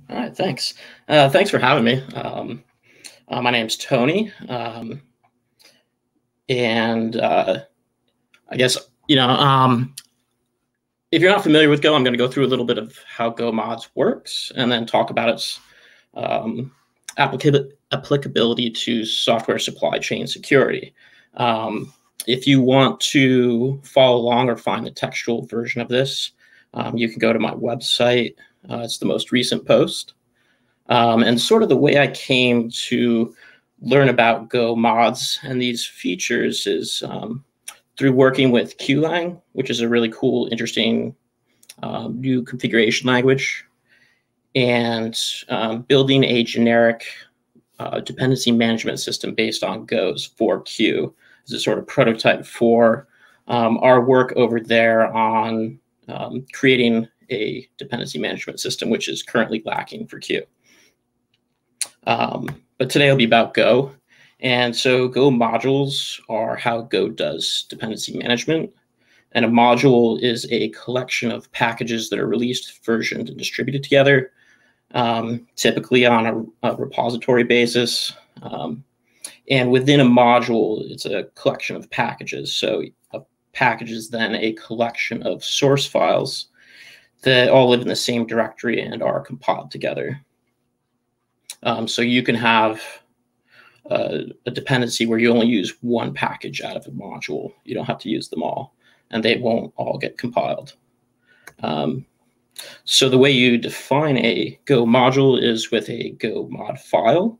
All right, thanks. Thanks for having me. My name's Tony, and I guess you know if you're not familiar with Go, I'm going to go through a little bit of how Go mods works, and then talk about its um, applicability to software supply chain security. If you want to follow along or find the textual version of this, you can go to my website. It's the most recent post. And sort of the way I came to learn about Go mods and these features is through working with Golang, which is a really cool, interesting new configuration language, and building a generic dependency management system based on Go's for Q as a sort of prototype for our work over there on creating a dependency management system, which is currently lacking for Q. But today will be about Go. And so Go modules are how Go does dependency management. And a module is a collection of packages that are released, versioned, and distributed together, typically on a repository basis. And within a module, it's a collection of packages. So a package is then a collection of source files that all live in the same directory and are compiled together. So you can have a dependency where you only use one package out of a module. You don't have to use them all, and they won't all get compiled. So the way you define a Go module is with a go mod file,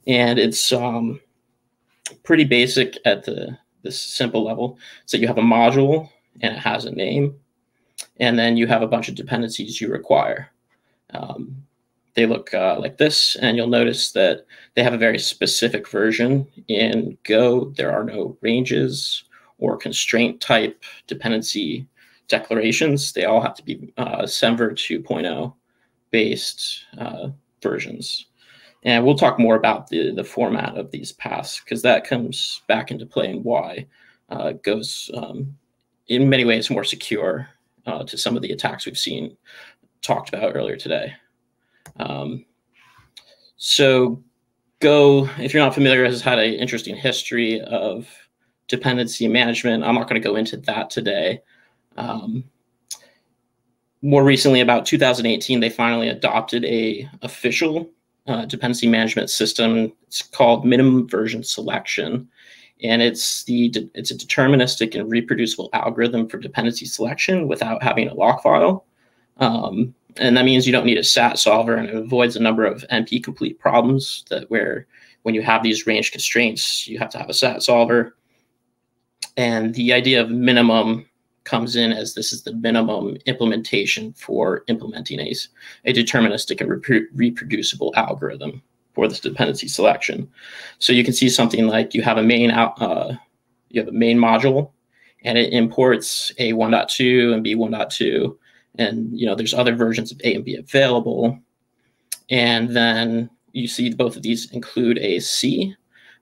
and it's pretty basic at this simple level. So you have a module, and it has a name, and then you have a bunch of dependencies you require. They look like this, and you'll notice that they have a very specific version. In Go, there are no ranges or constraint type dependency declarations. They all have to be Semver 2.0 based versions. And we'll talk more about the format of these paths, because that comes back into play and why Go's in many ways more secure to some of the attacks we've seen talked about earlier today. So Go, if you're not familiar, has had an interesting history of dependency management. I'm not going to go into that today. More recently, about 2018, they finally adopted a official dependency management system. It's called minimum version selection, and it's a deterministic and reproducible algorithm for dependency selection without having a lock file. And that means you don't need a SAT solver, and it avoids a number of NP complete problems where when you have these range constraints, you have to have a SAT solver. And the idea of minimum comes in as this is the minimum implementation for implementing a deterministic and reproducible algorithm for this dependency selection. So you can see something like you have a main module, and it imports A 1.2 and B 1.2. And there's other versions of A and B available. And then you see both of these include a C.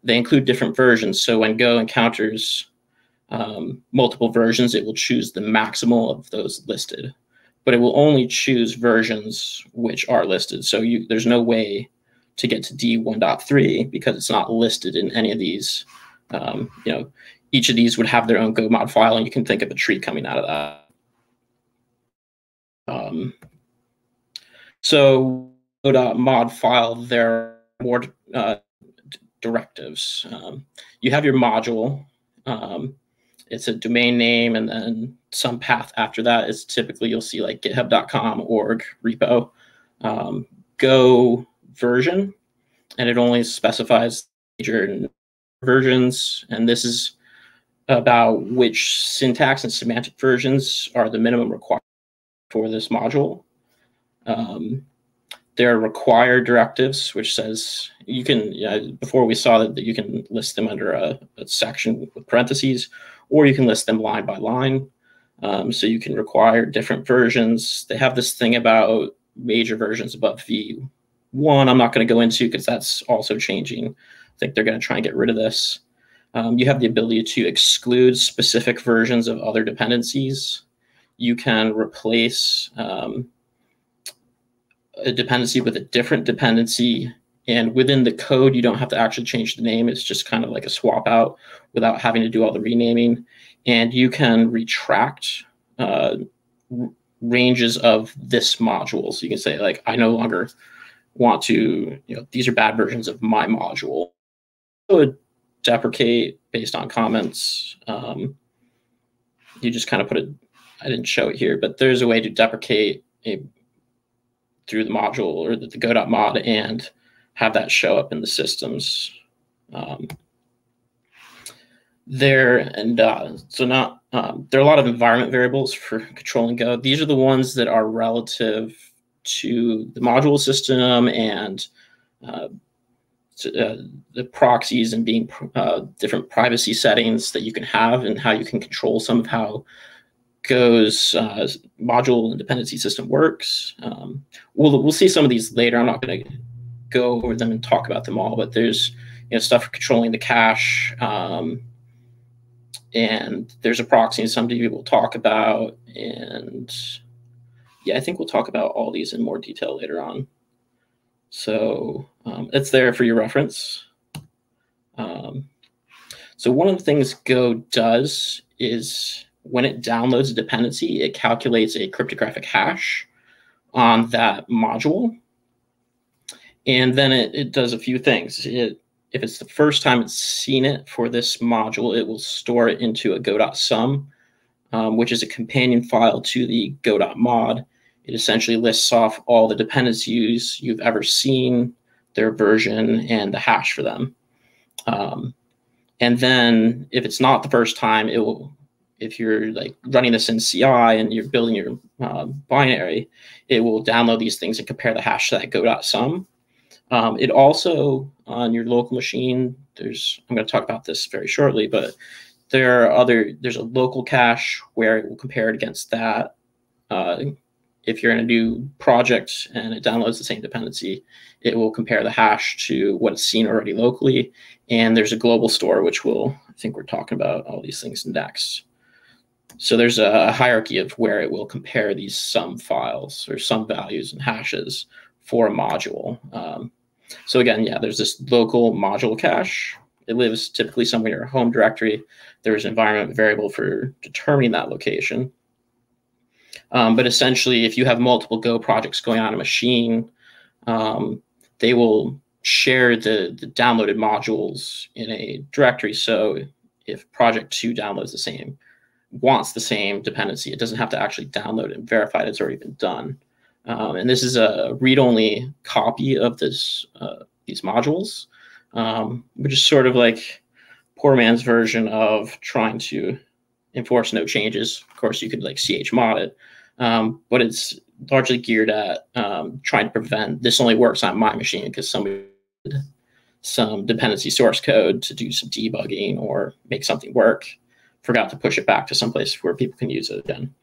They include different versions. So when Go encounters multiple versions, it will choose the maximal of those listed, but it will only choose versions which are listed. So there's no way to get to D 1.3 because it's not listed in any of these. Each of these would have their own Go mod file, and you can think of a tree coming out of that. So go.mod file, there are more directives. You have your module. It's a domain name, and then some path after that is typically you'll see like github.com, org, repo, Go version, and it only specifies major versions. And this is about which syntax and semantic versions are the minimum required for this module. There are required directives, which says you can, before we saw that you can list them under a section with parentheses, or you can list them line by line. So you can require different versions. They have this thing about major versions above V1. I'm not going to go into because that's also changing. I think they're going to try and get rid of this. You have the ability to exclude specific versions of other dependencies. You can replace a dependency with a different dependency, and within the code, you don't have to actually change the name. It's just kind of like a swap out without having to do all the renaming. And you can retract ranges of this module. So you can say, like, I no longer want to, these are bad versions of my module. So it would deprecate based on comments. You just kind of put it, I didn't show it here, but there's a way to deprecate through the module or the go.mod and have that show up in the systems there. And so not, there are a lot of environment variables for controlling Go. These are the ones that are relative to the module system and the proxies and being different privacy settings that you can have and how you can control some of how Go's module and dependency system works. We'll see some of these later. I'm not going to go over them and talk about them all, but there's stuff for controlling the cache, and there's a proxy and sumdb we'll talk about, and yeah, I think we'll talk about all these in more detail later on. So it's there for your reference. So one of the things Go does is when it downloads a dependency, it calculates a cryptographic hash on that module. And then it does a few things. If it's the first time it's seen it for this module, it will store it into a go.sum, which is a companion file to the go.mod. It essentially lists off all the dependencies you've ever seen, their version, and the hash for them. And then if it's not the first time, it will, if you're like running this in CI and you're building your binary, it will download these things and compare the hash to that go.sum. It also, on your local machine, I'm going to talk about this very shortly, but there's a local cache where it will compare it against that. If you're in a new project and it downloads the same dependency, it will compare the hash to what it's seen already locally. And there's a global store, which I think we're talking about all these things next. So there's a hierarchy of where it will compare these sum files or sum values and hashes for a module. So again, yeah, there's this local module cache. It lives typically somewhere in your home directory. There's an environment variable for determining that location. But essentially, if you have multiple Go projects going on a machine, they will share the downloaded modules in a directory. So if project 2 wants the same dependency, it doesn't have to actually download it and verify it's already been done. And this is a read-only copy of these modules, which is sort of like poor man's version of trying to enforce no changes. Of course, you could like chmod it, but it's largely geared at trying to prevent this only works on my machine because somebody did some dependency source code to do some debugging or make something work, forgot to push it back to someplace where people can use it again.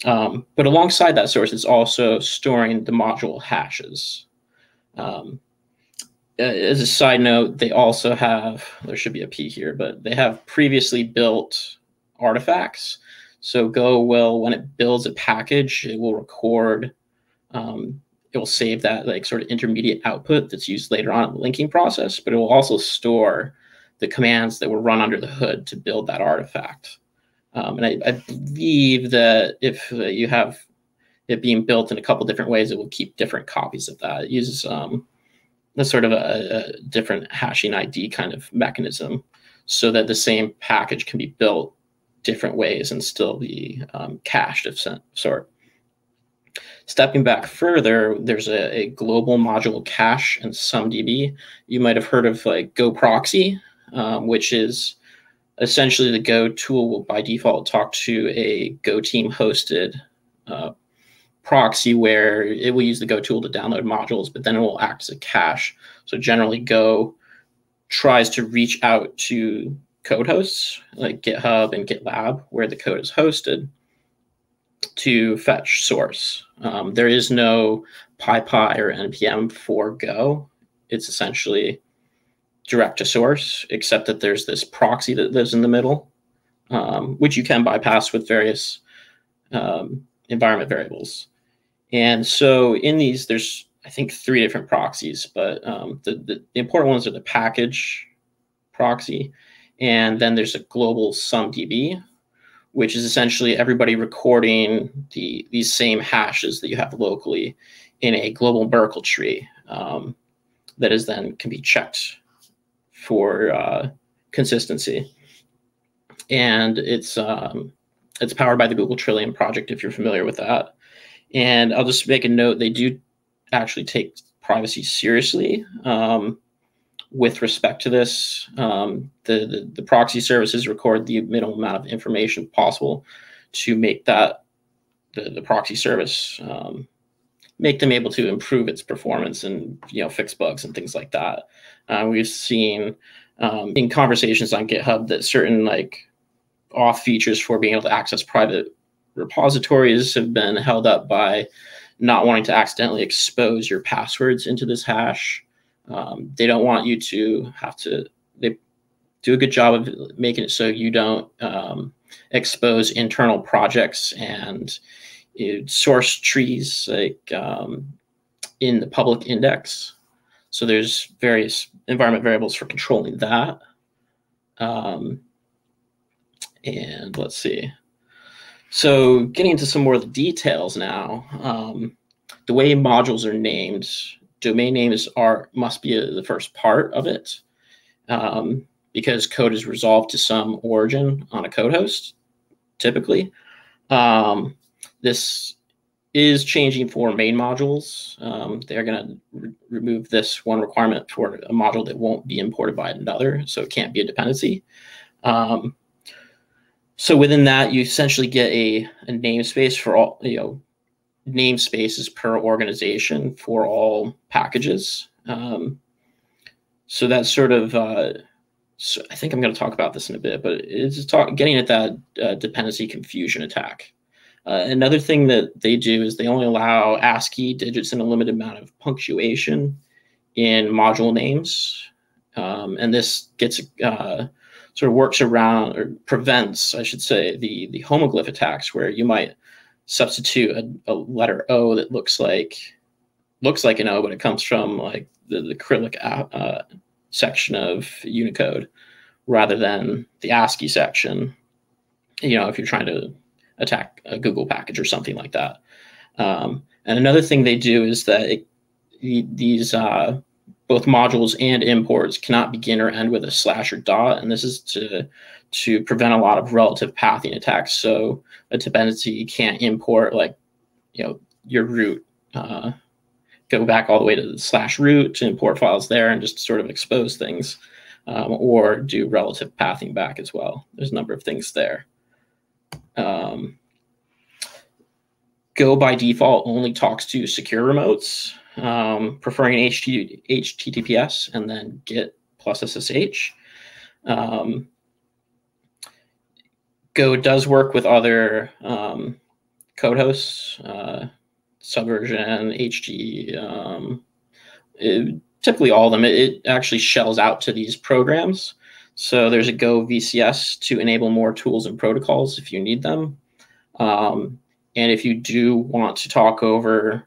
But alongside that source, it's also storing the module hashes. As a side note, they also have, there should be a P here, but they have previously built artifacts. So Go will, when it builds a package, it will record, it will save that like sort of intermediate output that's used later on in the linking process, but it will also store the commands that will run under the hood to build that artifact. And I believe that if you have it being built in a couple different ways, it will keep different copies of that. It uses a sort of a different hashing ID kind of mechanism so that the same package can be built different ways and still be cached of some sort. Stepping back further, there's a global module cache and sumdb. You might have heard of like Go proxy, which is essentially the Go tool will by default talk to a Go team hosted proxy where it will use the Go tool to download modules, but then it will act as a cache. So generally Go tries to reach out to code hosts like GitHub and GitLab where the code is hosted to fetch source. There is no PyPy or NPM for Go. It's essentially direct to source, except that there's this proxy that lives in the middle, which you can bypass with various environment variables. And so in these, there's I think 3 different proxies, but the important ones are the package proxy, and then there's a global sumdb, which is essentially everybody recording these same hashes that you have locally in a global Merkle tree that is then can be checked for consistency. And it's powered by the Google Trillium project, if you're familiar with that. And I'll just make a note, they do actually take privacy seriously with respect to this. The proxy services record the minimal amount of information possible to make that the proxy service make them able to improve its performance and fix bugs and things like that. We've seen in conversations on GitHub that certain off features for being able to access private repositories have been held up by not wanting to accidentally expose your passwords into this hash. They don't want you to have to. They do a good job of making it so you don't expose internal projects and source trees in the public index. So there's various environment variables for controlling that. And let's see. So getting into some more of the details now, the way modules are named, domain names must be the first part of it, because code is resolved to some origin on a code host, typically. This is changing for main modules. They're going to remove this one requirement for a module that won't be imported by another, so it can't be a dependency. So within that, you essentially get a namespace for all, namespaces per organization for all packages. So that's sort of, so I think I'm going to talk about this in a bit, but it's getting at that dependency confusion attack. Another thing that they do is they only allow ASCII digits and a limited amount of punctuation in module names. And this gets sort of works around, or prevents, I should say, the homoglyph attacks, where you might substitute a letter O that looks like an O, but it comes from the Cyrillic section of Unicode rather than the ASCII section. If you're trying to attack a Google package or something like that. And another thing they do is that these both modules and imports cannot begin or end with a slash or dot, and this is to prevent a lot of relative pathing attacks. So a dependency can't import your root, go back all the way to the slash root to import files there and just sort of expose things, or do relative pathing back as well. There's a number of things there. Go by default only talks to secure remotes, preferring HTTPS and then GET plus SSH. Go does work with other code hosts, Subversion, HG, typically all of them. It actually shells out to these programs. So there's a Go VCS to enable more tools and protocols if you need them. And if you do want to talk over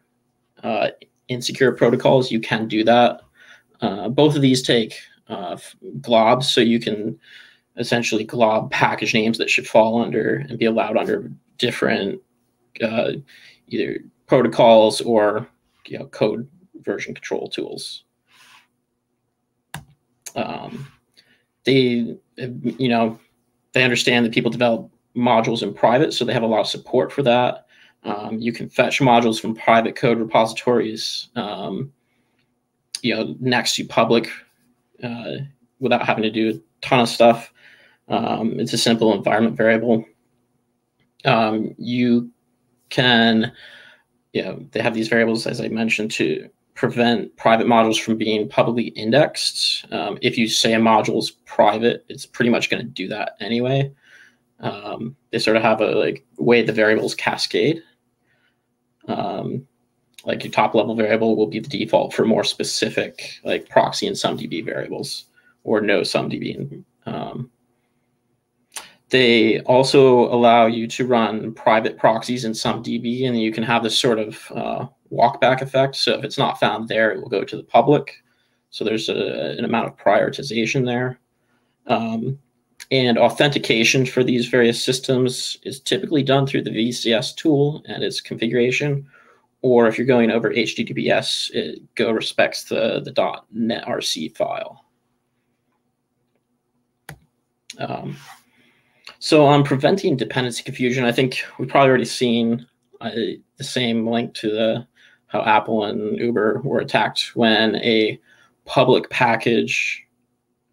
insecure protocols, you can do that. Both of these take globs, so you can essentially glob package names that should fall under and be allowed under different either protocols or code version control tools. They understand that people develop modules in private, so they have a lot of support for that. You can fetch modules from private code repositories, next to public, without having to do a ton of stuff. It's a simple environment variable. You can, they have these variables, as I mentioned, to prevent private modules from being publicly indexed. If you say a module is private, it's pretty much going to do that anyway. They sort of have a way the variables cascade. Your top level variable will be the default for more specific proxy and sumdb variables, or no sumdb. They also allow you to run private proxies in sumdb, and you can have this sort of walkback effect. So if it's not found there, it will go to the public. So there's an amount of prioritization there. And authentication for these various systems is typically done through the VCS tool and its configuration. Or if you're going over HTTPS, Go respects the .netrc file. So on preventing dependency confusion, I think we've probably already seen the same link to how Apple and Uber were attacked when a public package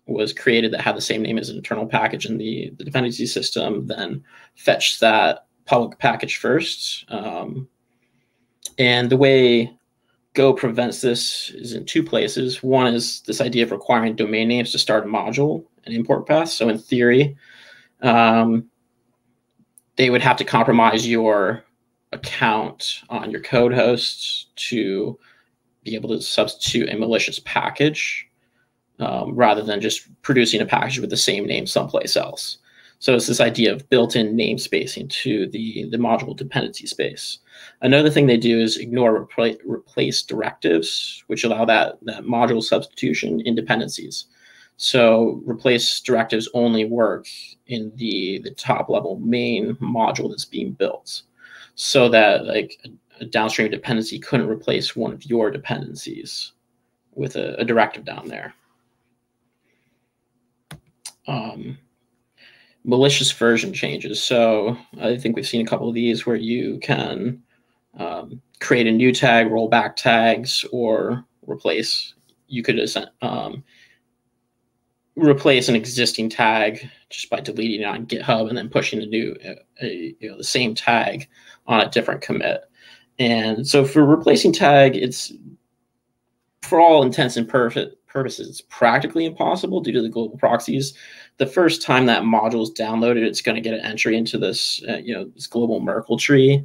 was created that had the same name as an internal package in the dependency system, then fetched that public package first. And the way Go prevents this is in two places. One is this idea of requiring domain names to start a module and import paths. So in theory, they would have to compromise your account on your code hosts to be able to substitute a malicious package rather than just producing a package with the same name someplace else. So it's this idea of built-in namespacing to the module dependency space. Another thing they do is ignore replace directives, which allow that module substitution in dependencies. So replace directives only work in the top level main module that's being built, so that like a downstream dependency couldn't replace one of your dependencies with a directive down there. Malicious version changes. So I think we've seen a couple of these where you can create a new tag, roll back tags, or replace. You could replace an existing tag just by deleting it on GitHub and then pushing the same tag on a different commit. And so for replacing tag, it's for all intents and purposes, it's practically impossible due to the global proxies. The first time that module is downloaded, it's going to get an entry into this, this global Merkle tree.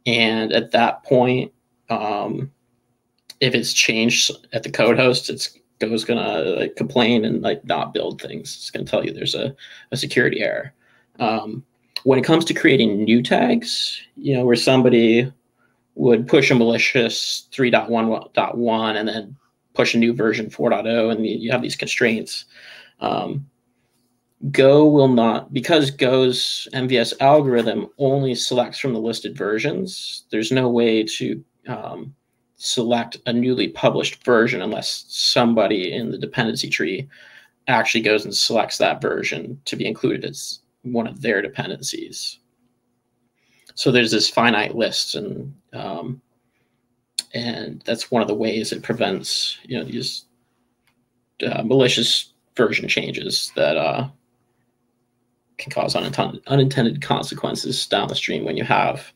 And at that point, if it's changed at the code host, Go's going to complain and not build things. It's going to tell you there's a security error. When it comes to creating new tags, where somebody would push a malicious 3.1.1 and then push a new version 4.0, and you have these constraints. Go will not, because Go's MVS algorithm only selects from the listed versions. There's no way to select a newly published version unless somebody in the dependency tree actually goes and selects that version to be included as one of their dependencies. So there's this finite list, and that's one of the ways it prevents these malicious version changes that can cause unintended consequences down the stream when you have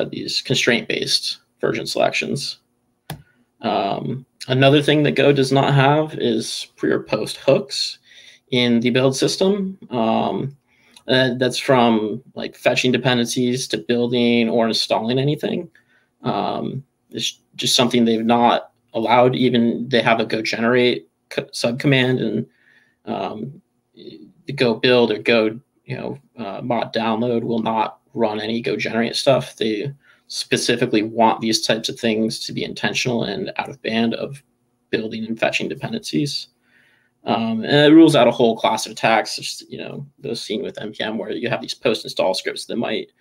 these constraint-based version selections. Another thing that Go does not have is pre or post hooks in the build system. That's from fetching dependencies to building or installing anything. It's just something they've not allowed. Even they have a go generate subcommand, and the go build or go mod download will not run any go generate stuff. They specifically want these types of things to be intentional and out of band of building and fetching dependencies. And it rules out a whole class of attacks, such as, those seen with NPM, where you have these post-install scripts that might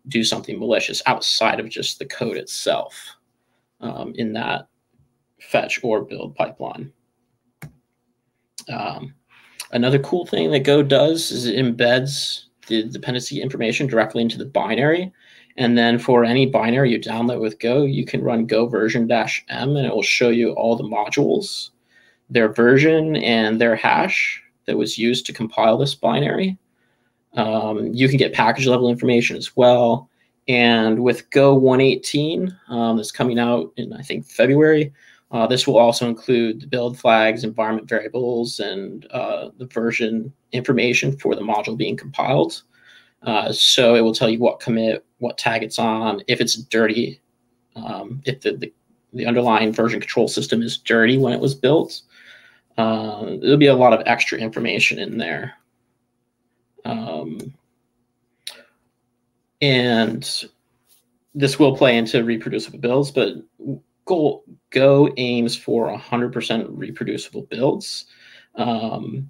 do something malicious outside of just the code itself in that fetch or build pipeline. Another cool thing that Go does is it embeds the dependency information directly into the binary. And then for any binary you download with Go, you can run go version -m, and it will show you all the modules, their version, and their hash that was used to compile this binary. You can get package level information as well. And with Go 1.18, that's coming out in, I think, February, this will also include the build flags, environment variables, and the version information for the module being compiled. So it will tell you what commit, what tag it's on, if it's dirty, if the underlying version control system is dirty when it was built. There'll be a lot of extra information in there. And this will play into reproducible builds, but Go aims for 100% reproducible builds. And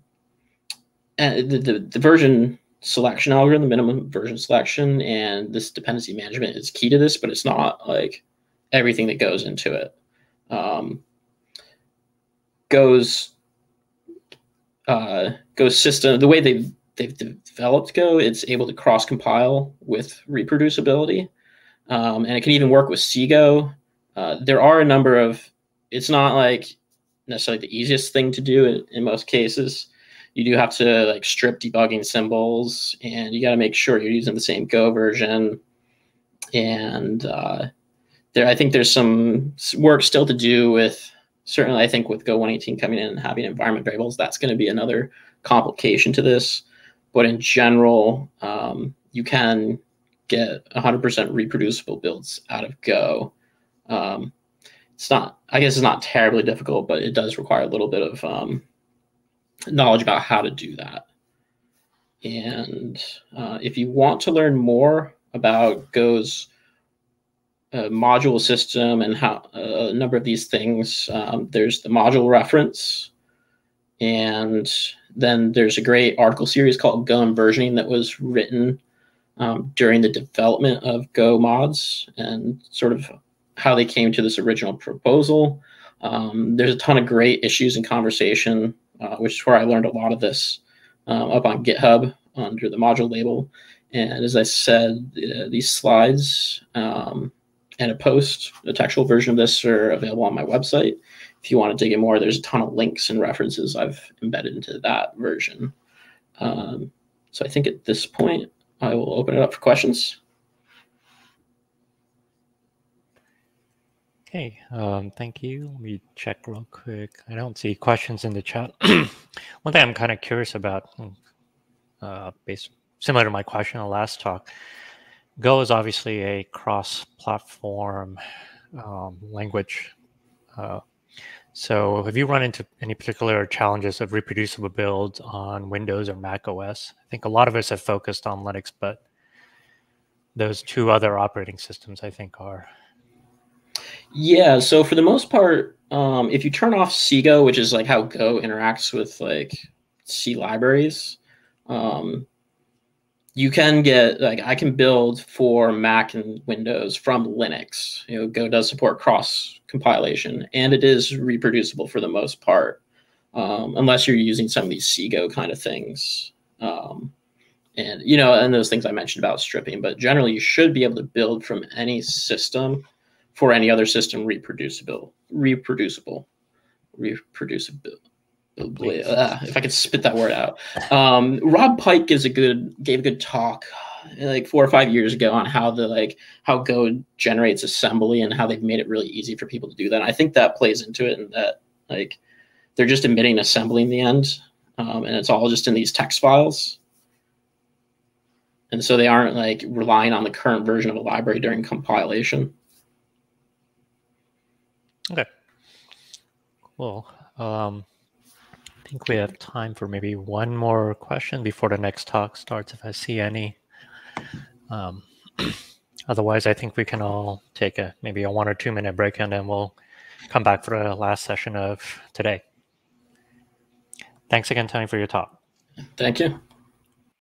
the version selection algorithm, the minimum version selection, and this dependency management is key to this, but it's not like everything that goes into it. Go's system, the way they've developed Go, it's able to cross compile with reproducibility, and it can even work with CGO. There are a number of, it's not like necessarily the easiest thing to do in most cases. You do have to like strip debugging symbols, and you got to make sure you're using the same Go version. And I think there's some work still to do with, certainly I think with Go 118 coming in and having environment variables, that's going to be another complication to this. But in general, you can get 100% reproducible builds out of Go. It's not, I guess it's not terribly difficult, but it does require a little bit of knowledge about how to do that. And if you want to learn more about Go's module system and how a number of these things, there's the module reference, and then there's a great article series called Go and Versioning that was written during the development of Go mods and sort of how they came to this original proposal. There's a ton of great issues and conversation, which is where I learned a lot of this up on GitHub under the module label. And as I said, these slides and a post, a textual version of this, are available on my website. If you want to dig in more, there's a ton of links and references I've embedded into that version. So I think at this point, I will open it up for questions. Okay, thank you. Let me check real quick. I don't see questions in the chat. One thing I'm kind of curious about, similar to my question in the last talk, Go is obviously a cross-platform language. So have you run into any particular challenges of reproducible builds on Windows or Mac OS? I think a lot of us have focused on Linux, but those two other operating systems, I think, are... Yeah, so for the most part, if you turn off CGO, which is like how Go interacts with like C libraries, you can get, like, I can build for Mac and Windows from Linux. You know, Go does support cross compilation, and it is reproducible for the most part, unless you're using some of these CGO kind of things. And, you know, and those things I mentioned about stripping, but generally you should be able to build from any system for any other system reproducible. If I could spit that word out. Rob Pike gave a good talk like 4 or 5 years ago on how how Go generates assembly and how they've made it really easy for people to do that. And I think that plays into it, and that like they're just emitting assembly in the end, and it's all just in these text files. And so they aren't like relying on the current version of a library during compilation. Okay, cool. I think we have time for maybe one more question before the next talk starts, if I see any. Otherwise, I think we can all take maybe a 1 or 2 minute break, and then we'll come back for the last session of today. Thanks again, Tony, for your talk. Thank you.